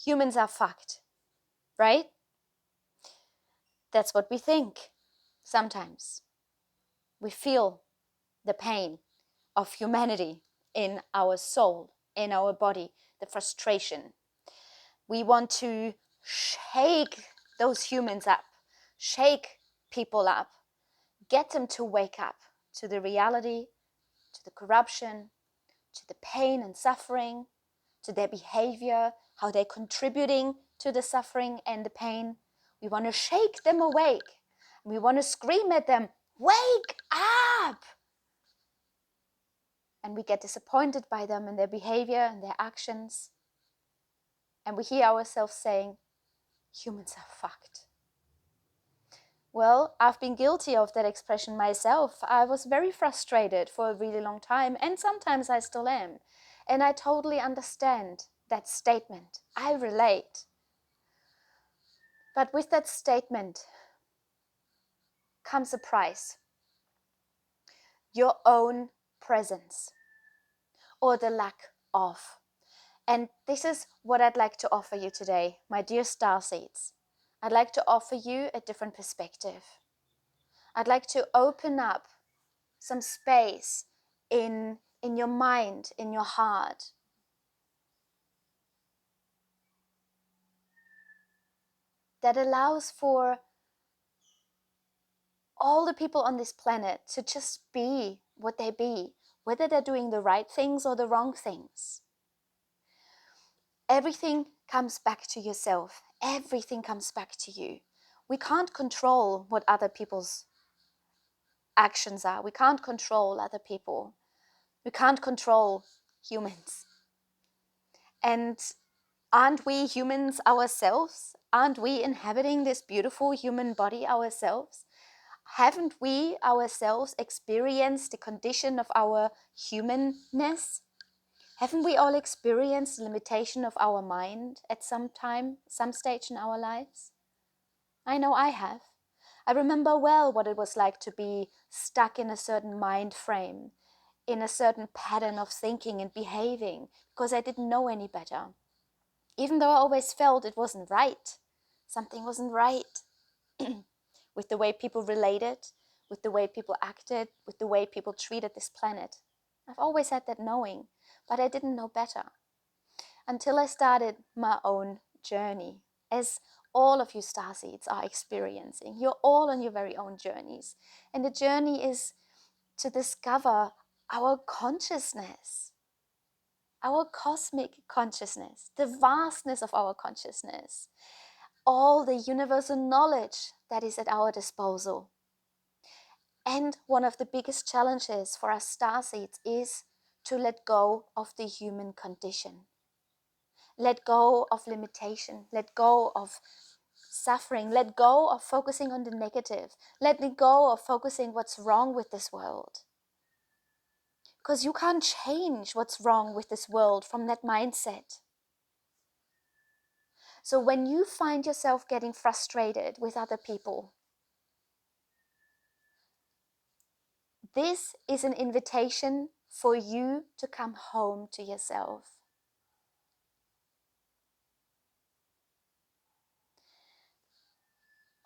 humans are fucked, right? That's what we think sometimes. We feel the pain of humanity in our soul, in our body, the frustration. We want to shake those humans up, shake people up, get them to wake up to the reality, to the corruption, to the pain and suffering, to their behavior, how they're contributing to the suffering and the pain. We want to shake them awake. We want to scream at them, wake up! And we get disappointed by them and their behavior and their actions. And we hear ourselves saying, humans are fucked. Well, I've been guilty of that expression myself. I was very frustrated for a really long time, and sometimes I still am. And I totally understand that statement. I relate. But with that statement comes a price. Your own presence, or the lack of. And this is what I'd like to offer you today, my dear Starseeds. I'd like to offer you a different perspective. I'd like to open up some space in your mind, in your heart, that allows for all the people on this planet to just be what they be, whether they're doing the right things or the wrong things. Everything comes back to yourself. Everything comes back to you. We can't control what other people's actions are. We can't control other people. We can't control humans. And aren't we humans ourselves? Aren't we inhabiting this beautiful human body ourselves? Haven't we ourselves experienced the condition of our humanness? Haven't we all experienced the limitation of our mind at some time, some stage in our lives? I know I have. I remember well what it was like to be stuck in a certain mind frame, in a certain pattern of thinking and behaving, because I didn't know any better. Even though I always felt it wasn't right. Something wasn't right with the way people related, with the way people acted, with the way people treated this planet. I've always had that knowing, but I didn't know better until I started my own journey, as all of you Starseeds are experiencing. You're all on your very own journeys. And the journey is to discover our consciousness, our cosmic consciousness, the vastness of our consciousness, all the universal knowledge that is at our disposal. And one of the biggest challenges for us Starseeds is to let go of the human condition. Let go of limitation, let go of suffering, let go of focusing on the negative, let go of focusing what's wrong with this world. Because you can't change what's wrong with this world from that mindset. So when you find yourself getting frustrated with other people, this is an invitation for you to come home to yourself.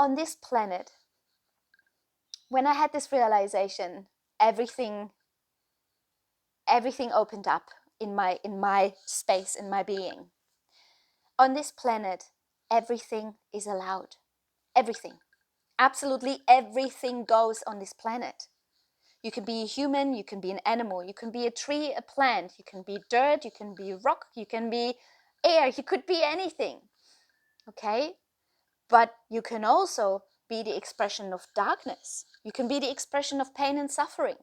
On this planet, when I had this realization, everything opened up in my space, in my being. On this planet, everything is allowed. Everything. Absolutely everything goes on this planet. You can be a human, you can be an animal, you can be a tree, a plant, you can be dirt, you can be rock, you can be air, you could be anything. Okay? But you can also be the expression of darkness. You can be the expression of pain and suffering.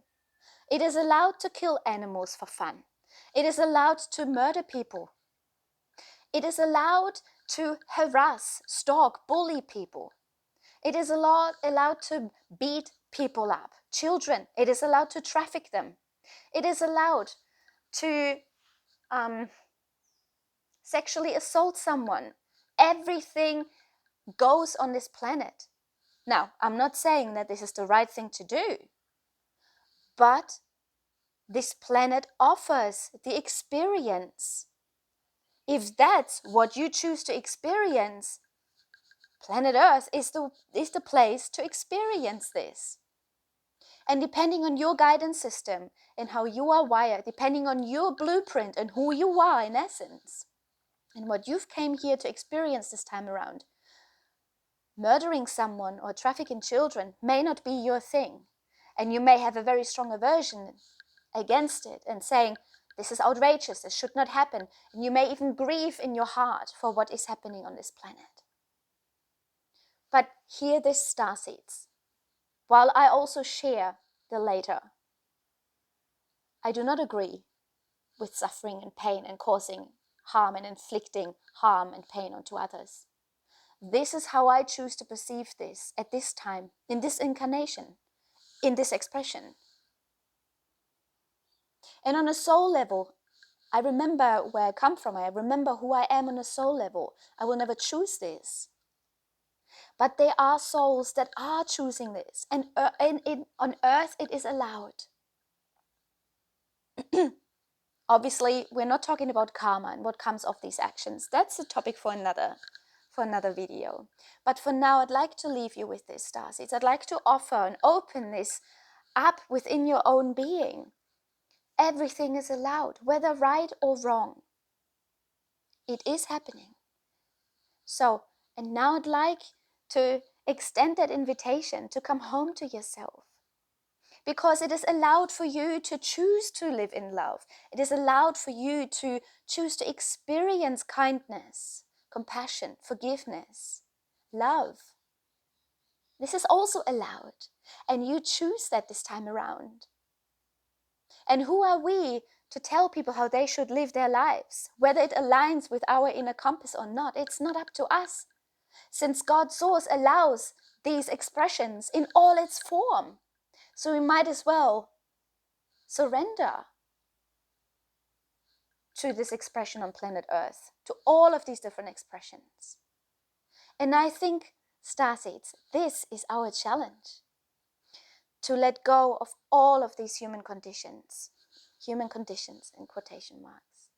It is allowed to kill animals for fun. It is allowed to murder people. It is allowed to harass, stalk, bully people. It is allowed to beat people up. Children, it is allowed to traffic them. It is allowed to sexually assault someone. Everything goes on this planet. Now, I'm not saying that this is the right thing to do, but this planet offers the experience If that's what you choose to experience, planet Earth is the place to experience this. And depending on your guidance system and how you are wired, depending on your blueprint and who you are in essence, and what you've came here to experience this time around, murdering someone or trafficking children may not be your thing. And you may have a very strong aversion against it and saying, this is outrageous, this should not happen. And you may even grieve in your heart for what is happening on this planet. But hear this, Starseeds. While I also share the later, I do not agree with suffering and pain and causing harm and inflicting harm and pain onto others. This is how I choose to perceive this at this time, in this incarnation, in this expression. And on a soul level, I remember where I come from. I remember who I am on a soul level. I will never choose this. But there are souls that are choosing this. And on earth, it is allowed. Obviously, we're not talking about karma and what comes of these actions. That's a topic for another video. But for now, I'd like to leave you with this, Starseeds. I'd like to offer and open this up within your own being. Everything is allowed, whether right or wrong. It is happening. So, and now I'd like to extend that invitation to come home to yourself. Because it is allowed for you to choose to live in love. It is allowed for you to choose to experience kindness, compassion, forgiveness, love. This is also allowed. And you choose that this time around. And who are we to tell people how they should live their lives? Whether it aligns with our inner compass or not, it's not up to us. Since God's source allows these expressions in all its form. So we might as well surrender to this expression on planet Earth, to all of these different expressions. And I think, Starseeds, this is our challenge. To let go of all of these human conditions in quotation marks.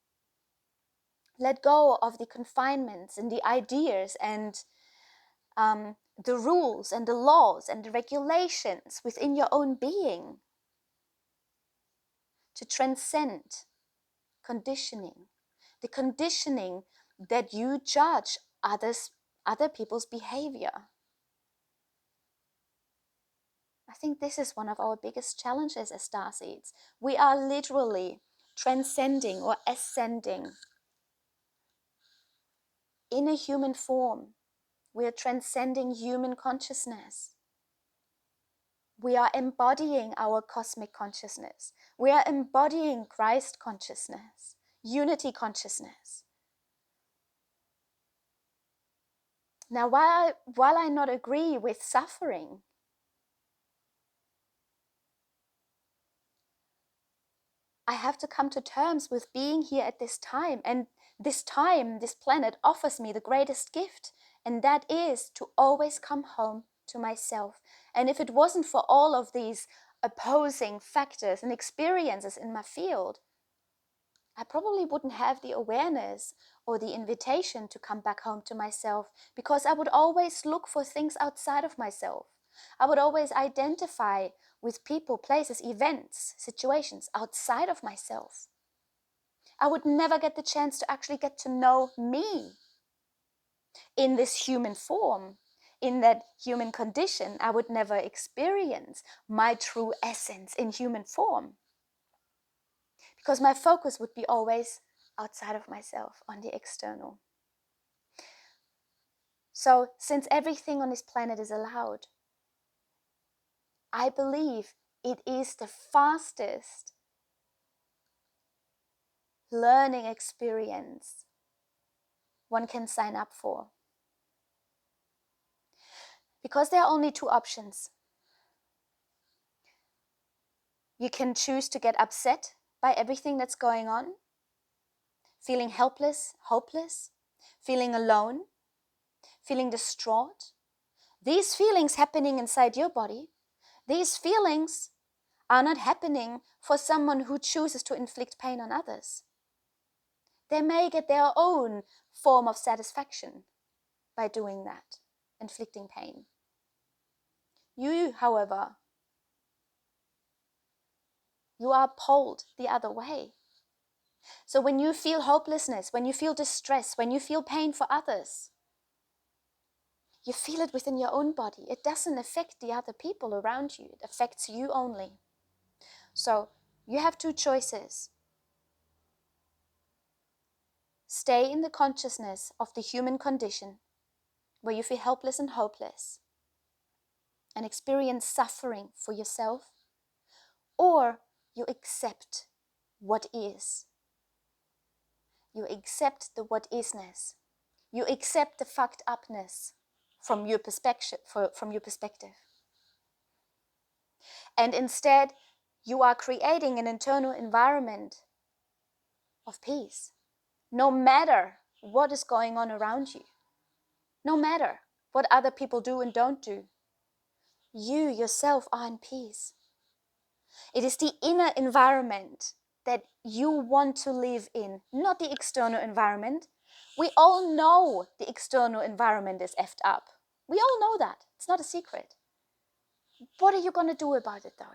Let go of the confinements and the ideas and the rules and the laws and the regulations within your own being. To transcend conditioning, the conditioning that you judge other people's behavior. I think this is one of our biggest challenges as Starseeds. We are literally transcending or ascending in a human form. We are transcending human consciousness. We are embodying our cosmic consciousness. We are embodying Christ consciousness, unity consciousness. Now, while I not agree with suffering, I have to come to terms with being here at this time. And this time, this planet offers me the greatest gift. And that is to always come home to myself. And if it wasn't for all of these opposing factors and experiences in my field, I probably wouldn't have the awareness or the invitation to come back home to myself, because I would always look for things outside of myself. I would always identify with people, places, events, situations outside of myself. I would never get the chance to actually get to know me in this human form, in that human condition. I would never experience my true essence in human form, because my focus would be always outside of myself, on the external. So, since everything on this planet is allowed, I believe it is the fastest learning experience one can sign up for. Because there are only two options. You can choose to get upset by everything that's going on, feeling helpless, hopeless, feeling alone, feeling distraught. These feelings happening inside your body, these feelings are not happening for someone who chooses to inflict pain on others. They may get their own form of satisfaction by doing that, inflicting pain. You, however, you are pulled the other way. So when you feel hopelessness, when you feel distress, when you feel pain for others, you feel it within your own body. It doesn't affect the other people around you. It affects you only. So you have two choices. Stay in the consciousness of the human condition, where you feel helpless and hopeless, and experience suffering for yourself, or you accept what is. You accept the what isness. You accept the fucked upness from your perspective, And instead, you are creating an internal environment of peace. No matter what is going on around you, no matter what other people do and don't do, you yourself are in peace. It is the inner environment that you want to live in, not the external environment. We all know the external environment is effed up. We all know that. It's not a secret. What are you going to do about it, though?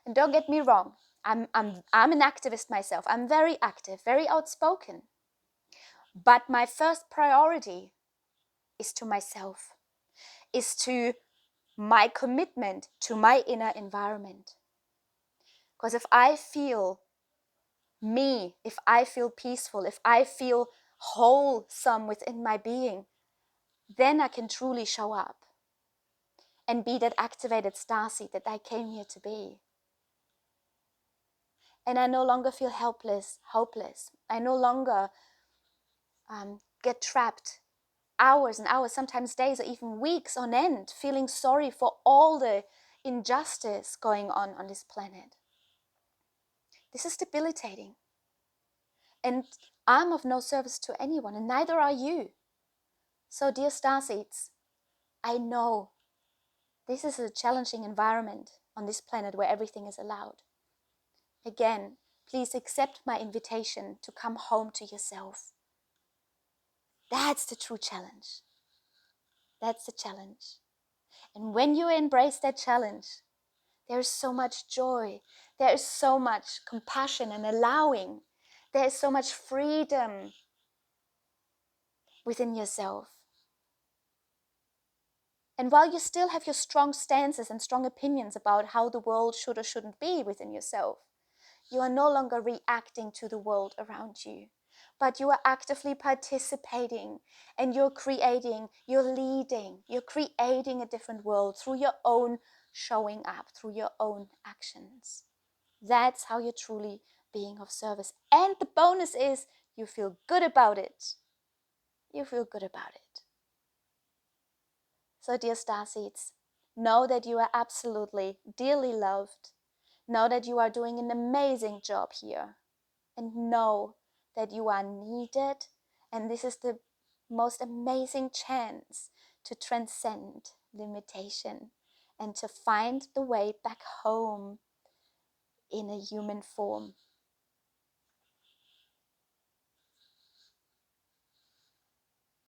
And don't get me wrong, I'm an activist myself. I'm very active, very outspoken. But my first priority is to myself, is to my commitment to my inner environment. Because if I feel me, if I feel peaceful, if I feel wholesome within my being, then I can truly show up and be that activated starseed that I came here to be. And I no longer feel helpless, hopeless. I no longer get trapped hours and hours, sometimes days or even weeks on end, feeling sorry for all the injustice going on this planet. This is debilitating. And I'm of no service to anyone, and neither are you. So, dear starseeds, I know this is a challenging environment on this planet where everything is allowed. Again, please accept my invitation to come home to yourself. That's the true challenge. That's the challenge. And when you embrace that challenge, there is so much joy. There is so much compassion and allowing. There is so much freedom within yourself. And while you still have your strong stances and strong opinions about how the world should or shouldn't be within yourself, you are no longer reacting to the world around you, but you are actively participating, and you're creating, you're leading, you're creating a different world through your own showing up, through your own actions. That's how you're truly being of service. And the bonus is you feel good about it. You feel good about it. So, dear starseeds, know that you are absolutely dearly loved. Know that you are doing an amazing job here. And know that you are needed. And this is the most amazing chance to transcend limitation and to find the way back home in a human form.